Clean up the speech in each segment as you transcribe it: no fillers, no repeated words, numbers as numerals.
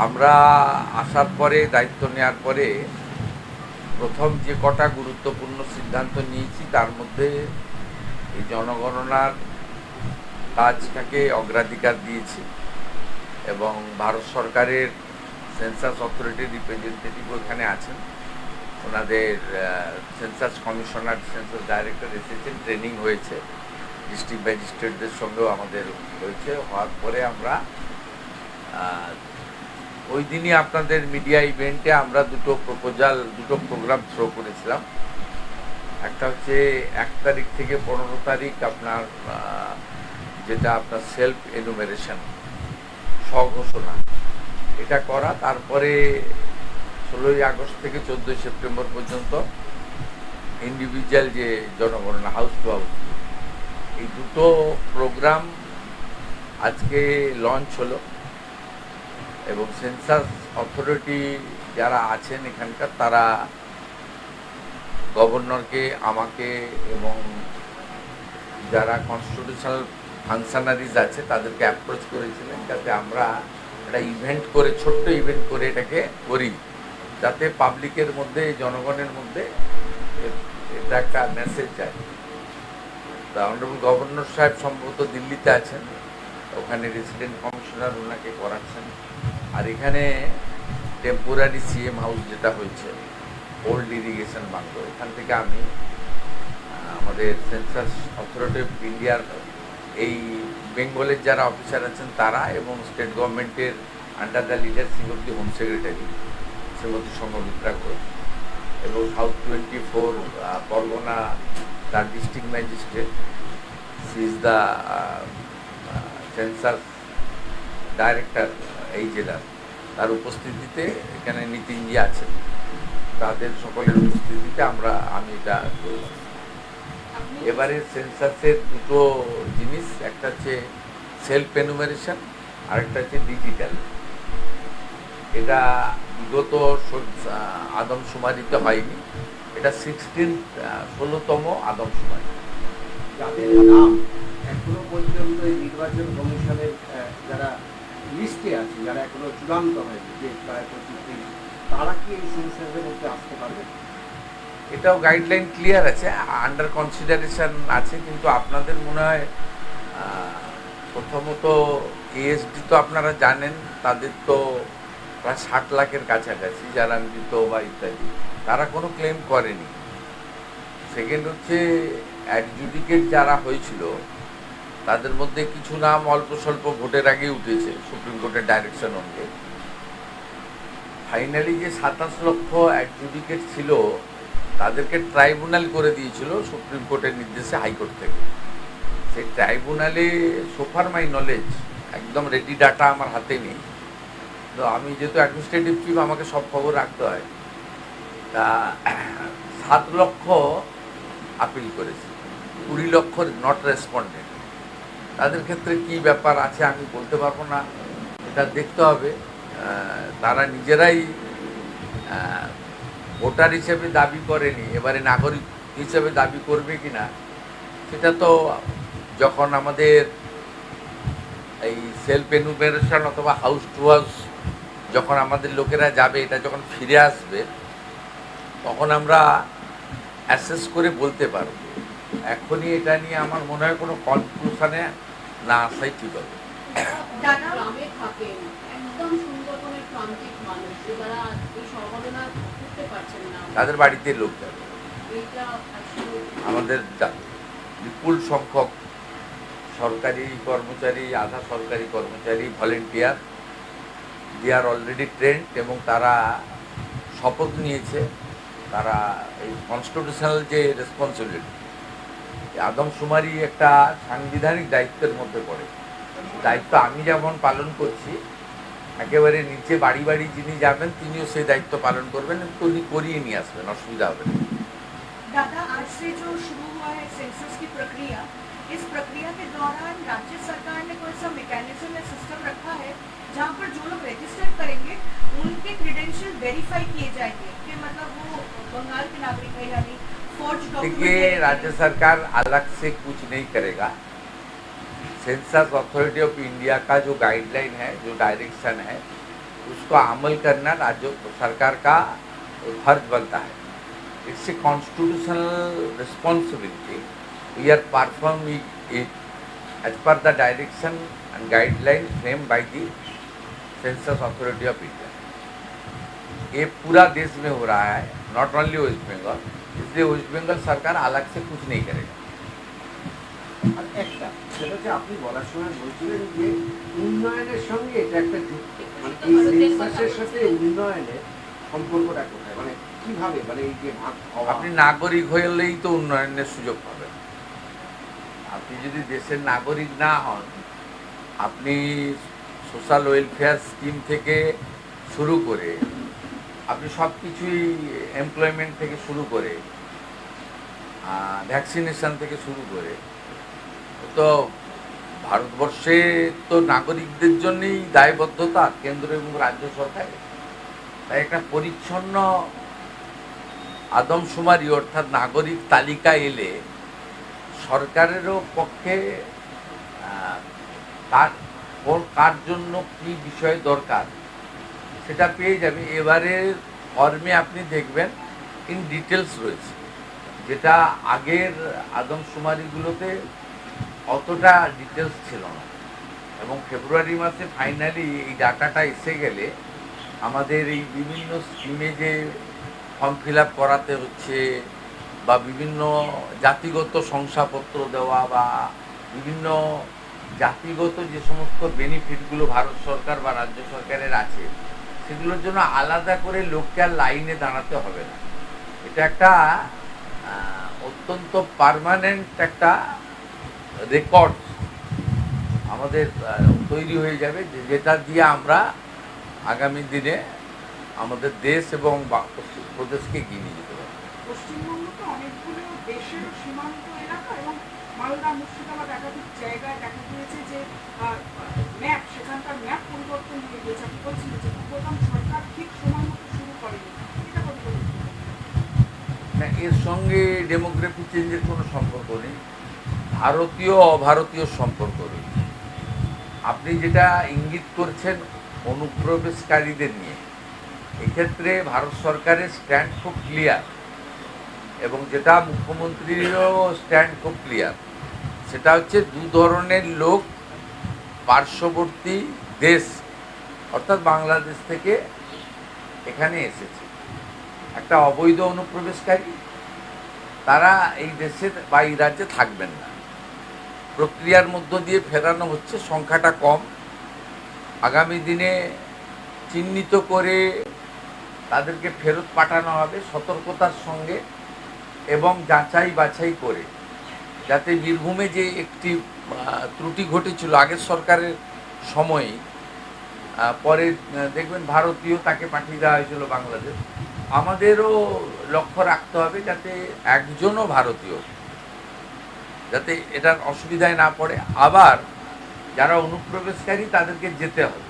আমরা আসার পরে দায়িত্ব নেওয়ার পরে প্রথম যে কটা গুরুত্বপূর্ণ সিদ্ধান্ত নিয়েছি তার মধ্যে এই জনগণনার কাজটাকে অগ্রাধিকার দিয়েছি এবং ভারত সরকারের সেন্সাস অথরিটির রিপ্রেজেন্টেটিভ ওখানে আছেন। ওনাদের সেন্সাস কমিশনার, সেন্সাস ডাইরেক্টর এসেছেন, ট্রেনিং হয়েছে, ডিস্ট্রিক্ট ম্যাজিস্ট্রেটদের সঙ্গেও আমাদের হয়েছে। হওয়ার পরে আমরা ওই দিনই আপনাদের মিডিয়া ইভেন্টে আমরা দুটো প্রোগ্রাম থ্রো করেছিলাম। একটা হচ্ছে 1 তারিখ থেকে 15 তারিখ আপনার যেটা আপনার সেলফ এনুমেরেশন, স্বঘোষণা, এটা করা। তারপরে 16ই আগস্ট থেকে 14ই সেপ্টেম্বর পর্যন্ত ইন্ডিভিজুয়াল যে জনগণনা, হাউস টু হাউস, এই দুটো প্রোগ্রাম আজকে লঞ্চ হলো এবং সেন্সাস অথরিটি যারা আছেন এখানকার তারা গভর্নরকে, আমাকে এবং যারা কনস্টিটিউশনাল ফাংশনারিজ আছে তাদেরকে অ্যাপ্রোচ করেছিলেন যাতে আমরা একটা ইভেন্ট করে, ছোট্ট ইভেন্ট করে এটাকে করি, যাতে পাবলিকের মধ্যে, জনগণের মধ্যে এটা একটা মেসেজ যায়। তা অনারেবল গভর্নর সাহেব সম্ভবত দিল্লিতে আছেন, ওখানে রেসিডেন্ট কমিশনার ওনাকে করাচ্ছেন। আর এখানে টেম্পোরারি সিএম হাউস যেটা হয়েছে, ওল্ড ইরিগেশন বাংলো, এখান থেকে আমি আমাদের সেন্সাস অথরিটি অফ ইন্ডিয়ার এই বেঙ্গলের যারা অফিসার আছেন তারা এবং স্টেট গভর্নমেন্টের under the leadership of the home secretary Shrimati Sanghamitra Ghosh এবং সাউথ 24 পরগনা তার district magistrate, she is the census director এই জেলার, তার উপস্থিতিতে এখানে নীতিনজি আছেন, তাদের সকলের উপস্থিতিতে আমি এটা করলাম। এবারে সেন্সাসের দুটো জিনিস, একটা হচ্ছে সেলফ এনুমারেশন, আরেকটা হচ্ছে ডিজিটাল। এটা বিগত আদমশুমারিতে হয়নি, এটা 16তম আদমশুমারি। যাদের নাম এখনো পর্যন্ত এই নির্বাচন কমিশনের যারা লিস্টে আছে, যারা এখনো চূড়ান্ত হয়নি, যে প্রায় 25, তারা কি এই সেন্সাসের মধ্যে আসতে পারবে? এটাও গাইডলাইন ক্লিয়ার আছে, আন্ডার কনসিডারেশন আছে, কিন্তু আপনাদের মনে হয় প্রথমত এএসডি তো আপনারা জানেন, তাদের তো প্রায় 60 লাখের কাছাকাছি যারা মৃত বা ইত্যাদি, তারা কোনো ক্লেম করেনি। সেকেন্ড হচ্ছে অ্যাডজুডিকেট যারা হয়েছিল তাদের মধ্যে কিছু নাম অল্প স্বল্প ভোটের আগে উঠেছে সুপ্রিম কোর্টের ডাইরেকশন অনুযায়ী। ফাইনালি যে 27 লক্ষ অ্যাডজুডিকেট ছিল তাদেরকে ট্রাইব্যুনাল করে দিয়েছিল সুপ্রিম কোর্টের নির্দেশে হাইকোর্ট থেকে। সেই ট্রাইব্যুনালে, সোফার মাই নলেজ, একদম রেডি ডাটা আমার হাতে নেই, তো আমি যেহেতু অ্যাডমিনিস্ট্রেটিভ চিফ আমাকে সব খবর রাখতে হয়, তা 7 লক্ষ আপিল করেছে, 20 লক্ষ নট রেসপন্ডেড। তাদের ক্ষেত্রে কি ব্যাপার আছে আমি বলতে পারবো না, এটা দেখতে হবে। তারা নিজেরাই ভোটার হিসেবে দাবি করেনি, এবারে নাগরিক হিসেবে দাবি করবে কিনা সেটা তো যখন আমাদের এই সেলফ এনুমেরেশন অথবা হাউস টু হাউস যখন আমাদের লোকেরা যাবে, এটা যখন ফিরে আসবে তখন আমরা অ্যাসেস করে বলতে পারব। এখনই এটা নিয়ে আমার মনে হয় কোনো কনক্লুশনে না আসাই ঠিক হবে। গ্রামে থাকেন, একদম সুন্দরবনের প্রান্তিক মানুষ যারা এই সমাধান করতে পারছেন না, তাদের বাড়িতে লোক যাবে, এইটা আমাদের বিপুল সংখ্যক সরকারি কর্মচারী, আধা সরকারি কর্মচারী, ভলেন্টিয়ার, দে আর অলরেডি ট্রেন্ড এবং তারা শপথ নিয়েছে। তারা এই কনস্টিটিউশনাল যে রেসপন্সিবিলিটি, আদমশুমারি একটা সাংবিধানিক দায়িত্বের মধ্যে পড়ে, দায়িত্ব আমি যেমন পালন করছি, একেবারে নিচে বাড়ি বাড়ি যিনি যাবেন তিনিও সেই দায়িত্ব পালন করবেন, উনি করিয়ে নিয়ে আসবেন, অসুবিধা হবে না। दादा, आज से जो शुरू हुआ है सेंसस की प्रक्रिया, इस प्रक्रिया के दौरान राज्य सरकार ने कोई सा मैकेनिज्म या सिस्टम रखा है जहां पर जो लोग रजिस्टर करेंगे उनके क्रेडेंशियल वेरीफाई किए जाएंगे कि मतलब वो बंगाल के नागरिक है यानी फोर्ज देखिए, राज्य सरकार अलग से कुछ नहीं करेगा। सेंसस अथॉरिटी ऑफ इंडिया का जो गाइडलाइन है, जो डायरेक्शन है, उसको अमल करना राज्य सरकार का फर्ज बनता है. It's a constitutional responsibility. We are performing it as per the direction and guidelines framed by the Census Authority of India. ये पूरा देश में हो रहा है, नॉट ओनली वेस्ट बंगाल, इसलिए वेस्ट बंगाल सरकार अलग से कुछ नहीं करेगा. আর একটা সেটা হচ্ছে আপনি বলার সময় বলছিলেন যে উন্নয়নের সঙ্গে এটা একটা যুক্ত, মানে এই সেন্সাসের সাথে উন্নয়নের সম্পর্কটা কোথায়, মানে কিভাবে, মানে এই যে ভাগ হওয়া, আপনি নাগরিক হলেই তো উন্নয়নের সুযোগ পাবেন. আপনি যদি দেশের নাগরিক না হন, আপনি সোশ্যাল ওয়েলফেয়ার স্কিম থেকে শুরু করে আপনি সব কিছুই, এমপ্লয়মেন্ট থেকে শুরু করে ভ্যাকসিনেশন থেকে শুরু করে, তো ভারতবর্ষে তো নাগরিকদের জন্যই দায়বদ্ধতা কেন্দ্র এবং রাজ্য সরকারের. তাই একটা পরিচ্ছন্ন আদমশুমারি অর্থাৎ নাগরিক তালিকা এলে সরকারেরও পক্ষে কার জন্য কী বিষয় দরকার সেটা পেয়ে যাবে. এবারের ফর্মে আপনি দেখবেন ইন ডিটেলস রয়েছে, যেটা আগের আদমশুমারিগুলোতে অতটা ডিটেলস ছিল না. এবং ফেব্রুয়ারি মাসে ফাইনালি এই ডাটাটা এসে গেলে আমাদের এই বিভিন্ন স্কিমে যে ফর্ম ফিল আপ করাতে হচ্ছে বা বিভিন্ন জাতিগত শংসাপত্র দেওয়া বা বিভিন্ন জাতিগত যে সমস্ত বেনিফিটগুলো ভারত সরকার বা রাজ্য সরকারের আছে, সেগুলোর জন্য আলাদা করে লোককে আর লাইনে দাঁড়াতে হবে না. এটা একটা অত্যন্ত পার্মানেন্ট একটা রেকর্ড আমাদের তৈরি হয়ে যাবে, যেটা দিয়ে আমরা আগামী দিনে আমাদের দেশ এবং প্রদেশকে এগিয়ে নিয়ে যেতে পারব. পশ্চিমবঙ্গ তো অনেকগুলো দেশের সীমান্ত এলাকা এবং মালদা মুর্শিদাবাদ একাধিক জায়গায় দেখা গিয়েছে যে ম্যাপ, সেখানকার ম্যাপ পরিবর্তন হয়ে গেছে. আপনি বলছিলেন যে প্রথম সরকার ঠিক সময় মতো শুরু করেনি, এটা কত করে? না, এর সঙ্গে ডেমোগ্রাফি চেঞ্জের কোনো সম্পর্ক নেই, ভারতীয় অভারতীয় সম্পর্ক রয়েছে. আপনি যেটা ইঙ্গিত করছেন অনুপ্রবেশকারীদের নিয়ে, এক্ষেত্রে ভারত সরকারের স্ট্যান্ড খুব ক্লিয়ার এবং যেটা মুখ্যমন্ত্রীরও স্ট্যান্ড খুব ক্লিয়ার. সেটা হচ্ছে দু ধরনের লোক পার্শ্ববর্তী দেশ অর্থাৎ বাংলাদেশ থেকে এখানে এসেছে. একটা অবৈধ অনুপ্রবেশকারী, তারা এই দেশে বা এই রাজ্যে থাকবেন না, প্রক্রিয়ার মধ্য দিয়ে ফেরানো হচ্ছে, সংখ্যাটা কম. আগামী দিনে চিহ্নিত করে তাদেরকে ফেরত পাঠানো হবে সতর্কতার সঙ্গে এবং যাচাই বাছাই করে, যাতে বীরভূমে যে একটি ত্রুটি ঘটেছিল আগের সরকারের সময়ে, পরে দেখবেন ভারতীয় তাকে পাঠিয়ে দেওয়া হয়েছিল বাংলাদেশ. আমাদেরও লক্ষ্য রাখতে হবে যাতে একজনও ভারতীয় যাতে এটার অসুবিধায় না পড়ে. আবার যারা অনুপ্রবেশকারী তাদেরকে যেতে হবে,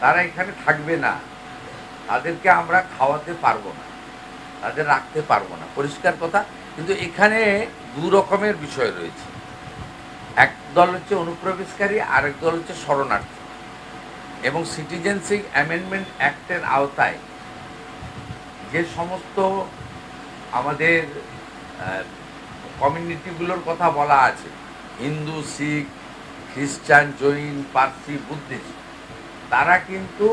তারা এখানে থাকবে না, তাদেরকে আমরা খাওয়াতে পারবো না, তাদের রাখতে পারবো না, পরিষ্কার কথা. কিন্তু এখানে দু রকমের বিষয় রয়েছে, এক দল হচ্ছে অনুপ্রবেশকারী, আরেক দল হচ্ছে শরণার্থী. এবং সিটিজেনশিপ অ্যামেন্ডমেন্ট অ্যাক্টের আওতায় যে সমস্ত আমাদের কমিউনিটিগুলোর কথা বলা আছে, হিন্দু, শিখ, খ্রিস্টান, জৈন, পার্সি, বুদ্ধিস্ট, তারা কিন্তু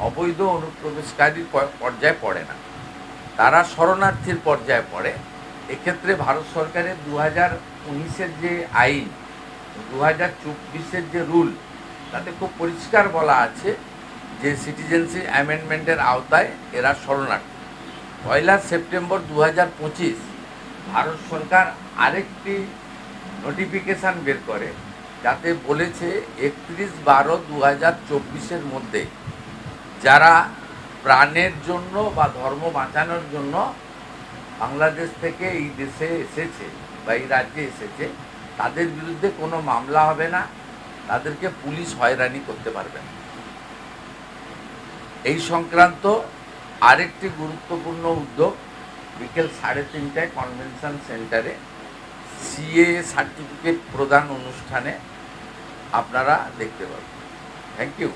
অবৈধ অনুপ্রবেশকারীর পর্যায়ে পড়ে না, তারা শরণার্থীর পর্যায়ে পড়ে. এক্ষেত্রে ভারত সরকারের 2019-এর যে আইন, 2024-এর যে রুল, তাতে খুব পরিষ্কার বলা আছে যে সিটিজেনশিপ অ্যামেন্ডমেন্টের আওতায় এরা শরণার্থী. 1 সেপ্টেম্বর 2025 ভারত সরকার আরেকটি নোটিফিকেশান বের করে, যাতে বলেছে 31/12/2024-এর মধ্যে যারা প্রাণের জন্য বা ধর্ম বাঁচানোর জন্য বাংলাদেশ থেকে এই দেশে এসেছে বা এই রাজ্যে এসেছে, তাদের বিরুদ্ধে কোনো মামলা হবে না, তাদেরকে পুলিশ হয়রানি করতে পারবে না. এই সংক্রান্ত আরেকটি গুরুত্বপূর্ণ উদ্যোগ বিকেল 3:30টায় কনভেনশন সেন্টারে সিএ সার্টিফিকেট প্রদান অনুষ্ঠানে আপনারা দেখতে পাবেন. Thank you.